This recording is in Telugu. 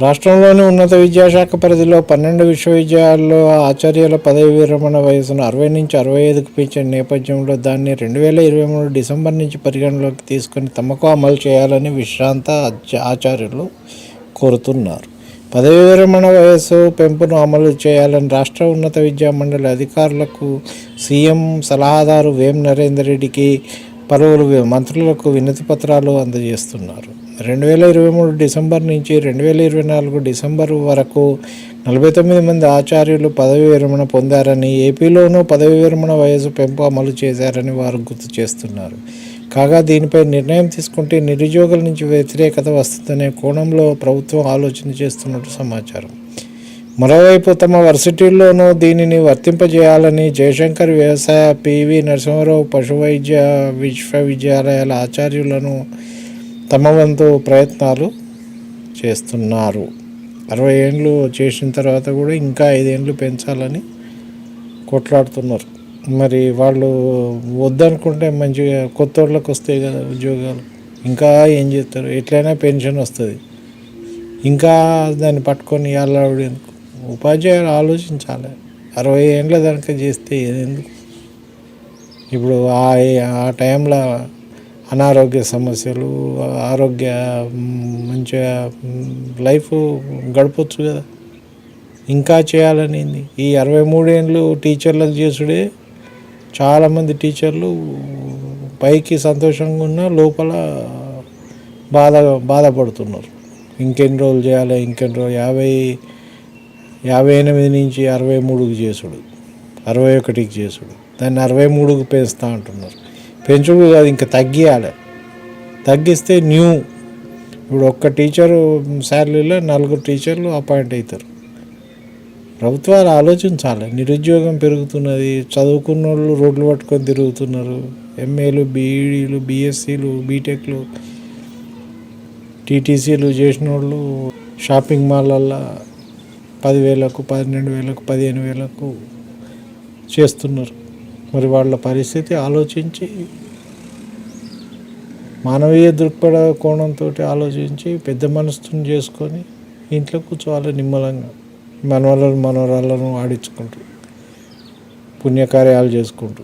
రాష్ట్రంలోని ఉన్నత విద్యాశాఖ పరిధిలో 12 విశ్వవిద్యాలయాల్లో ఆచార్యుల పదవి విరమణ వయసును 60 నుంచి 65కు పెంచిన నేపథ్యంలో దాన్ని 2023 డిసెంబర్ నుంచి పరిగణలోకి తీసుకుని తమకు అమలు చేయాలని విశ్రాంత ఆచార్యులు కోరుతున్నారు. పదవి విరమణ వయసు పెంపును అమలు చేయాలని రాష్ట్ర ఉన్నత విద్యా మండలి అధికారులకు సీఎం సలహాదారు వేం నరేందర్ రెడ్డికి పలువురు మంత్రులకు వినతి పత్రాలు అందజేస్తున్నారు. 2023 డిసెంబర్ నుంచి 2024 డిసెంబర్ వరకు 49 మంది ఆచార్యులు పదవి విరమణ పొందారని, ఏపీలోనూ పదవి విరమణ వయసు పెంపు అమలు చేశారని వారు గుర్తు చేస్తున్నారు. కాగా దీనిపై నిర్ణయం తీసుకుంటే నిరుద్యోగుల నుంచి వ్యతిరేకత వస్తుందనే కోణంలో ప్రభుత్వం ఆలోచన చేస్తున్నట్టు సమాచారం. మరోవైపు తమ వర్సిటీల్లోనూ దీనిని వర్తింపజేయాలని జయశంకర్ వ్యవసాయ, పివి నరసింహారావు పశువైద్య విశ్వవిద్యాలయాల ఆచార్యులను తమ వంతు ప్రయత్నాలు చేస్తున్నారు. 60 ఏళ్ళు చేసిన తర్వాత కూడా ఇంకా 5 ఏళ్ళు పెంచాలని కొట్లాడుతున్నారు. మరి వాళ్ళు వద్దనుకుంటే మంచిగా కొత్త వాళ్ళకి వస్తాయి కదా ఉద్యోగాలు. ఇంకా ఏం చేస్తారు? ఎట్లయినా పెన్షన్ వస్తుంది. ఇంకా దాన్ని పట్టుకొని అల్లాడు ఎందుకు? ఉపాధ్యాయులు ఆలోచించాలి. 60 ఏళ్ళ దాకా చేస్తే ఎందుకు? ఇప్పుడు ఆ టైంలో అనారోగ్య సమస్యలు, ఆరోగ్య మంచిగా లైఫ్ గడపచ్చు కదా. ఇంకా చేయాలని ఈ 63 ఏళ్ళు టీచర్లకు చేసుడే. చాలామంది టీచర్లు పైకి సంతోషంగా ఉన్న లోపల బాధపడుతున్నారు. ఇంకెన్ని రోజులు చేయాలి, ఇంకెన్ని రోజులు 58 నుంచి 63కి చేసుడు, 61కి చేసుడు, దాన్ని 63కి పెంచుతా అంటున్నారు. పెంచుడు కాదు, ఇంకా తగ్గియాలి. తగ్గిస్తే ఇప్పుడు ఒక్క టీచరు శాలరీలో 4 టీచర్లు అపాయింట్ అవుతారు. ప్రభుత్వాలు ఆలోచించాలి. నిరుద్యోగం పెరుగుతున్నది. చదువుకున్న వాళ్ళు రోడ్లు పట్టుకొని తిరుగుతున్నారు. ఎంఏలు, బీఈడీలు, బీఎస్సీలు, బీటెక్లు, టీటీసీలు చేసిన వాళ్ళు షాపింగ్ మాల్లల్లో 10,000కు, 12,000కు, 15,000కు చేస్తున్నారు. మరి వాళ్ళ పరిస్థితి ఆలోచించి మానవీయ దృక్పథ కోణంతో ఆలోచించి పెద్ద మనసుని చేసుకొని ఇంట్లో కూర్చోవాలి నిమ్మలంగా. మనవరాళ్ళను ఆడించుకుంటూ పుణ్యకార్యాలు చేసుకుంటూ